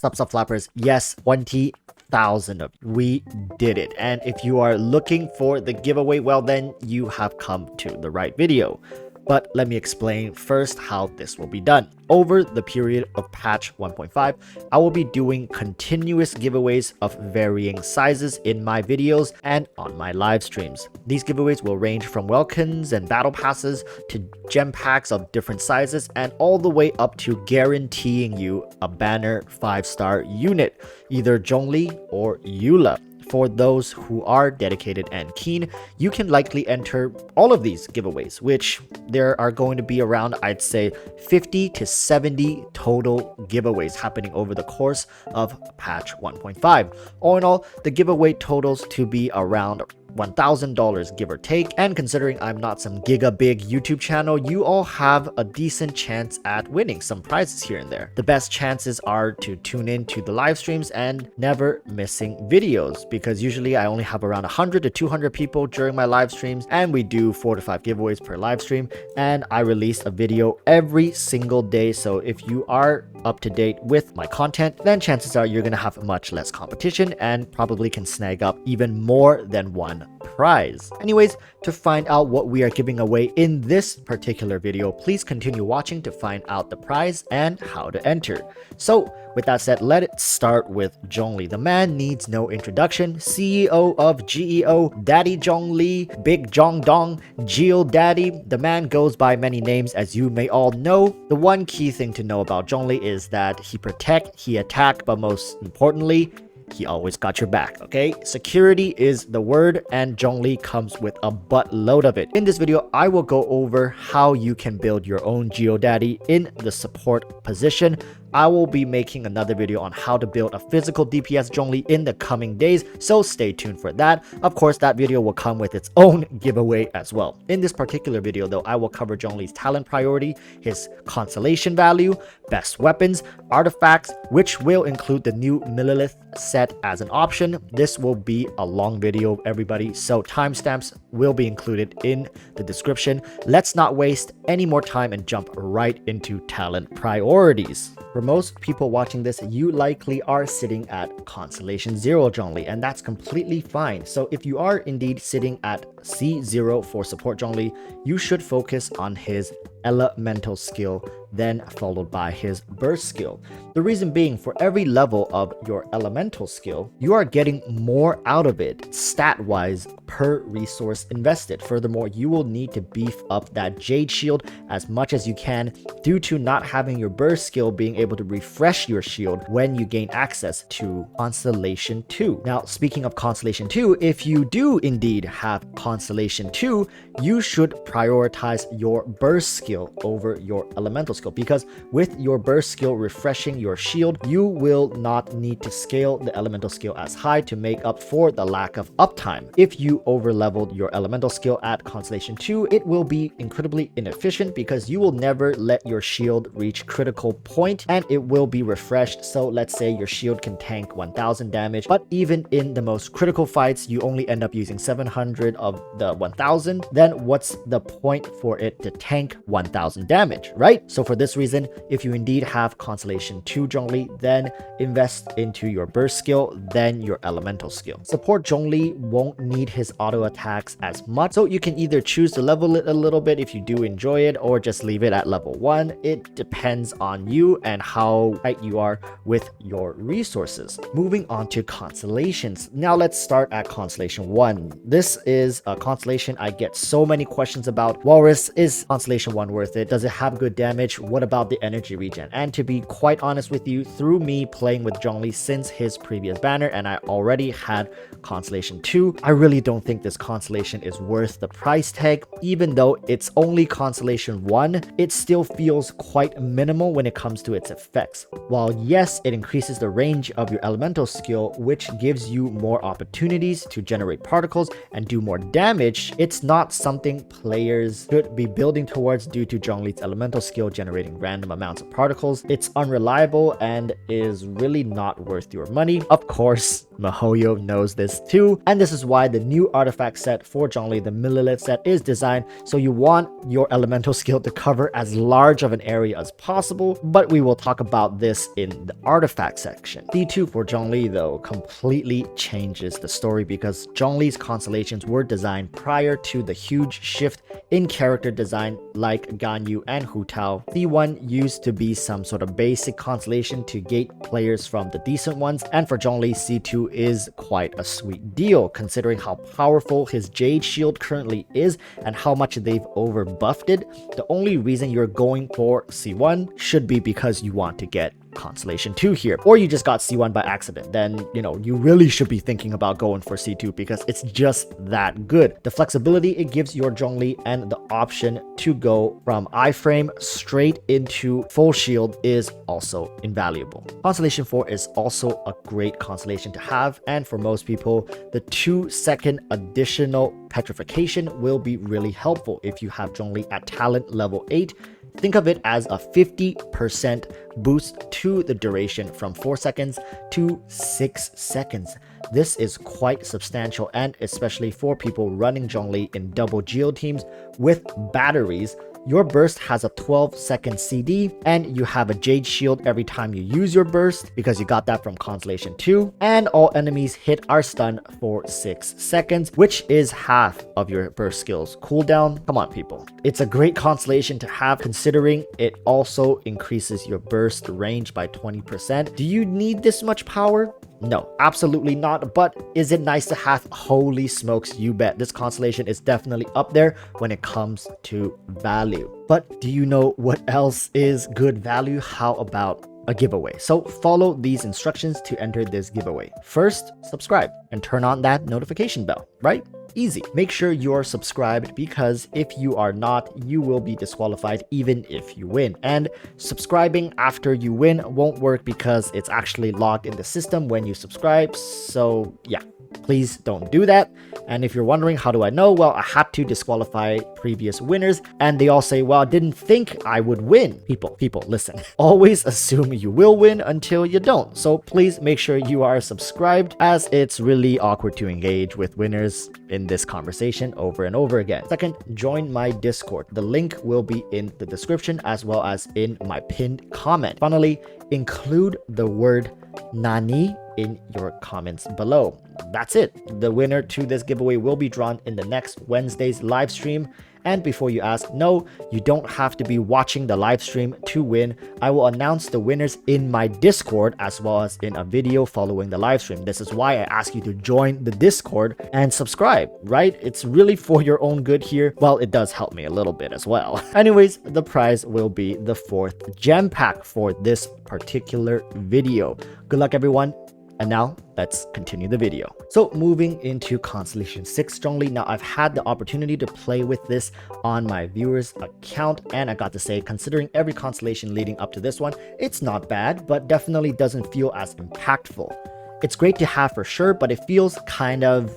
Flappers, yes, 20,000 of you. We did it. And if you are looking for the giveaway, well then you have come to the right video. But let me explain first how this will be done. Over the period of patch 1.5, I will be doing continuous giveaways of varying sizes in my videos and on my live streams. These giveaways will range from welcomes and battle passes to gem packs of different sizes and all the way up to guaranteeing you a banner 5-star unit, either Zhongli or Eula. For those who are dedicated and keen, you can likely enter all of these giveaways, which there are going to be around, I'd say, 50 to 70 total giveaways happening over the course of patch 1.5. All in all, the giveaway totals to be around $1,000 give or take, and considering I'm not some giga big YouTube channel, you all have a decent chance at winning some prizes here and there. The best chances are to tune in to the live streams and never missing videos, because usually I only have around 100 to 200 people during my live streams, and we do 4 to 5 giveaways per live stream, and I release a video every single day. So if you are up to date with my content, then chances are you're gonna have much less competition and probably can snag up even more than one prize. Anyways, to find out what we are giving away in this particular video, please continue watching to find out the prize and how to enter. So with that said, let's start with Zhongli. The man needs no introduction. CEO of GEO, Daddy Zhongli, Big Zhong Dong, Geo Daddy. The man goes by many names, as you may all know. The one key thing to know about Zhongli is that he protect, he attack, but most importantly, he always got your back, okay? Security is the word, and Zhongli comes with a buttload of it. In this video, I will go over how you can build your own GeoDaddy in the support position. I will be making another video on how to build a physical DPS Zhongli in the coming days, so stay tuned for that. Of course, that video will come with its own giveaway as well. In this particular video though, I will cover Zhongli's talent priority, his Constellation Value, best weapons, artifacts, which will include the new Millelith Set as an option. This will be a long video, everybody, so timestamps will be included in the description. Let's not waste any more time and jump right into talent priorities. For most people watching this, you likely are sitting at Constellation 0 Zhongli, and that's completely fine. So if you are indeed sitting at C0 for Support Zhongli, you should focus on his elemental skill, then followed by his burst skill. The reason being, for every level of your elemental skill, you are getting more out of it stat-wise per resource invested. Furthermore, you will need to beef up that Jade Shield as much as you can due to not having your burst skill being able to refresh your shield when you gain access to Constellation 2. Now, speaking of Constellation 2, if you do indeed have Constellation 2, you should prioritize your burst skill over your elemental skill, because with your burst skill refreshing your shield, you will not need to scale the elemental skill as high to make up for the lack of uptime. If you over leveled your elemental skill at Constellation 2, it will be incredibly inefficient because you will never let your shield reach critical point and it will be refreshed. So let's say your shield can tank 1000 damage, but even in the most critical fights, you only end up using 700 of the 1000, then what's the point for it to tank 1000 damage, right? So for this reason, if you indeed have Constellation 2 Zhongli, then invest into your burst skill, then your elemental skill. Support Zhongli won't need his auto attacks as much, so you can either choose to level it a little bit if you do enjoy it, or just leave it at level 1. It depends on you and how tight you are with your resources. Moving on to constellations. Now let's start at Constellation 1. This is a constellation I get so many questions about. Walrus, is Constellation 1 worth it? Does it have good damage? What about the energy regen? And to be quite honest with you, through me playing with Zhongli since his previous banner, and I already had Constellation 2, I really don't think this constellation is worth the price tag. Even though it's only Constellation 1, it still feels quite minimal when it comes to its effects. While yes, it increases the range of your elemental skill, which gives you more opportunities to generate particles and do more damage, it's not something players should be building towards due to Zhongli's elemental skill generating random amounts of particles. It's unreliable and is really not worth your money. Of course, MiHoYo knows this too, and this is why the new artifact set for Zhongli, the Millelith Set, is designed so you want your elemental skill to cover as large of an area as possible, but we will talk about this in the artifact section. C2 for Zhongli though completely changes the story because Zhongli's constellations were designed prior to the huge shift in character design like Ganyu and Hu Tao. C1 used to be some sort of basic constellation to gate players from the decent ones, and for Zhongli, C2 is quite a sweet deal considering how powerful his Jade Shield currently is and how much they've overbuffed it. The only reason you're going for C1 should be because you want to get Constellation 2 here, or you just got C1 by accident. Then you really should be thinking about going for C2 because it's just that good. The flexibility it gives your Zhongli and the option to go from iframe straight into full shield is also invaluable. Constellation 4 is also a great constellation to have, and for most people the 2-second additional petrification will be really helpful if you have Zhongli at talent level 8. Think of it as a 50% boost to the duration from 4 seconds to 6 seconds. This is quite substantial, and especially for people running Zhongli in double geo teams with batteries. Your burst has a 12-second CD, and you have a Jade Shield every time you use your burst because you got that from Constellation 2, and all enemies hit are stunned for 6 seconds, which is half of your burst skills cooldown. Come on, people. It's a great constellation to have considering it also increases your burst range by 20%. Do you need this much power? No, absolutely not, but is it nice to have? Holy smokes, you bet. This constellation is definitely up there when it comes to value. But do you know what else is good value? How about a giveaway? So follow these instructions to enter this giveaway. First, subscribe and turn on that notification bell, right? Easy. Make sure you're subscribed because if you are not, you will be disqualified even if you win. And subscribing after you win won't work because it's actually logged in the system when you subscribe. So yeah, please don't do that. And if you're wondering how do I know, well, I had to disqualify previous winners and they all say, well, I didn't think I would win. People, listen. Always assume you will win until you don't. So please make sure you are subscribed, as it's really awkward to engage with winners in this conversation over and over again. Second, join my Discord. The link will be in the description as well as in my pinned comment. Finally, include the word Nani in your comments below. That's it. The winner to this giveaway will be drawn in the next Wednesday's live stream. And before you ask, no, you don't have to be watching the live stream to win. I will announce the winners in my Discord as well as in a video following the live stream. This is why I ask you to join the Discord and subscribe, right? It's really for your own good here. Well, it does help me a little bit as well. Anyways, the prize will be the 4th gem pack for this particular video. Good luck, everyone. And now let's continue the video. So moving into Constellation 6 Zhongli. Now I've had the opportunity to play with this on my viewers account, and I got to say, considering every constellation leading up to this one, it's not bad, but definitely doesn't feel as impactful. It's great to have for sure, but it feels kind of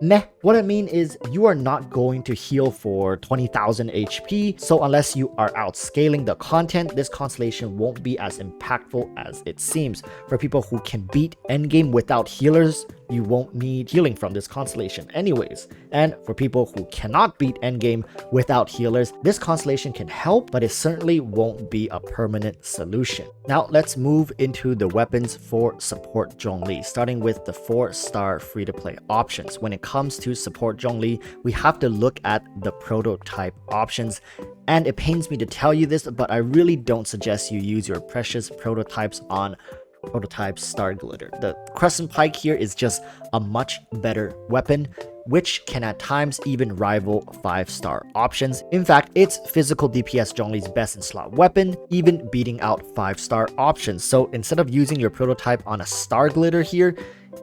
meh. What I mean is you are not going to heal for 20,000 HP, so unless you are outscaling the content, this constellation won't be as impactful as it seems. For people who can beat endgame without healers, you won't need healing from this constellation anyways. And for people who cannot beat endgame without healers, this constellation can help, but it certainly won't be a permanent solution. Now let's move into the weapons for Support Zhongli, starting with the 4-star free-to-play options. When it comes to Support Zhongli, we have to look at the prototype options. And it pains me to tell you this, but I really don't suggest you use your precious prototypes on prototype Star Glitter. The Crescent Pike here is just a much better weapon, which can at times even rival 5-star options. In fact, it's physical DPS Zhongli's best in slot weapon, even beating out 5-star options. So instead of using your prototype on a Star Glitter here,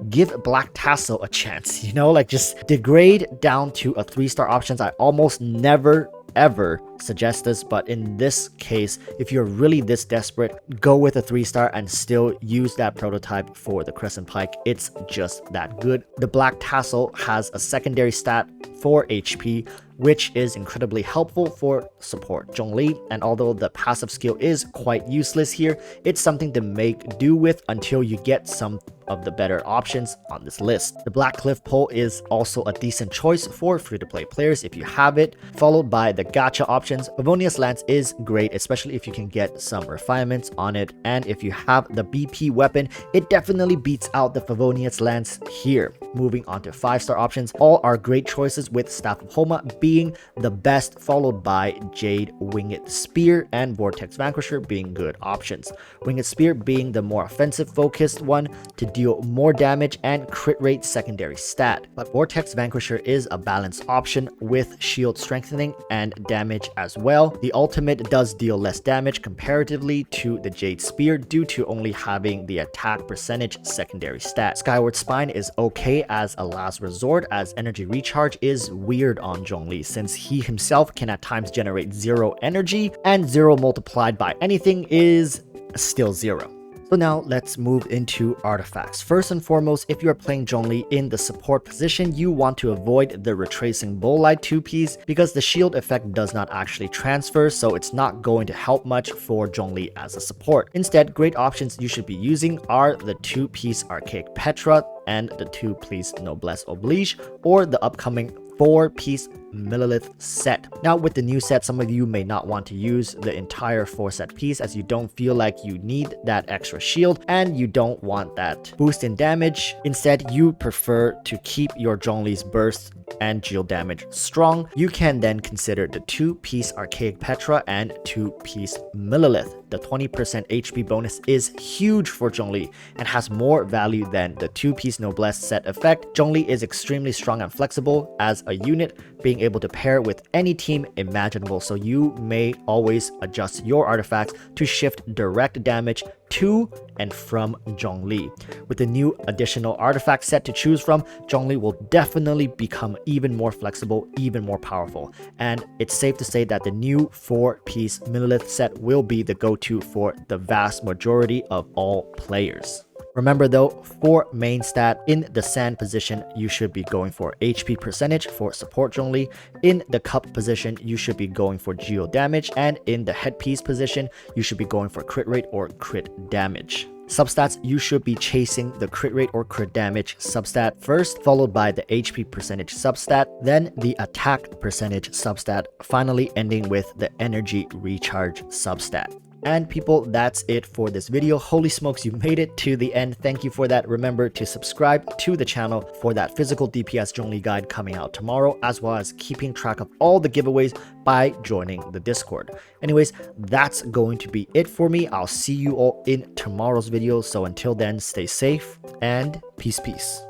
give Black Tassel a chance, just degrade down to a 3-star options. I almost never ever suggest this, but in this case, if you're really this desperate, go with a 3-star and still use that prototype for the Crescent Pike. It's just that good. The Black Tassel has a secondary stat for HP, which is incredibly helpful for support Zhongli. And although the passive skill is quite useless here, it's something to make do with until you get some of the better options on this list. The Black Cliff Pole is also a decent choice for free-to-play players if you have it, followed by the gacha options. Favonius Lance is great, especially if you can get some refinements on it, and if you have the BP weapon, it definitely beats out the Favonius Lance here. Moving on to 5-star options, all are great choices, with Staff of Homa being the best, followed by Jade Winged Spear and Vortex Vanquisher being good options. Winged Spear being the more offensive focused one to deal more damage and crit rate secondary stat, but Vortex Vanquisher is a balanced option with shield strengthening and damage as well. The ultimate does deal less damage comparatively to the Jade Spear due to only having the attack percentage secondary stat. Skyward Spine is okay as a last resort, as energy recharge is weird on Zhongli since he himself can at times generate 0 energy, and 0 multiplied by anything is still 0. So now let's move into artifacts. First and foremost, if you are playing Zhongli in the support position, you want to avoid the retracing Bolide 2-piece because the shield effect does not actually transfer, so it's not going to help much for Zhongli as a support. Instead, great options you should be using are the 2-piece Archaic Petra and the 2-piece Noblesse Oblige, or the upcoming 4-piece Millelith Set. Now with the new set, some of you may not want to use the entire 4-set piece as you don't feel like you need that extra shield and you don't want that boost in damage. Instead, you prefer to keep your Zhongli's burst and shield damage strong. You can then consider the 2-piece Archaic Petra and 2-piece Millelith. The 20% HP bonus is huge for Zhongli and has more value than the 2-piece Noblesse Set effect. Zhongli is extremely strong and flexible as a unit, being able to pair with any team imaginable, so you may always adjust your artifacts to shift direct damage to and from Zhongli. With the new additional artifact set to choose from, Zhongli will definitely become even more flexible, even more powerful, and it's safe to say that the new 4-piece Millelith set will be the go-to for the vast majority of all players. Remember though, for main stat, in the sand position, you should be going for HP percentage for support Zhongli. In the cup position, you should be going for geo damage, and in the headpiece position, you should be going for crit rate or crit damage. Substats, you should be chasing the crit rate or crit damage substat first, followed by the HP percentage substat, then the attack percentage substat, finally ending with the energy recharge substat. And people, that's it for this video. Holy smokes, you made it to the end. Thank you for that. Remember to subscribe to the channel for that physical DPS Zhongli guide coming out tomorrow, as well as keeping track of all the giveaways by joining the Discord. Anyways, that's going to be it for me. I'll see you all in tomorrow's video. So until then, stay safe and peace.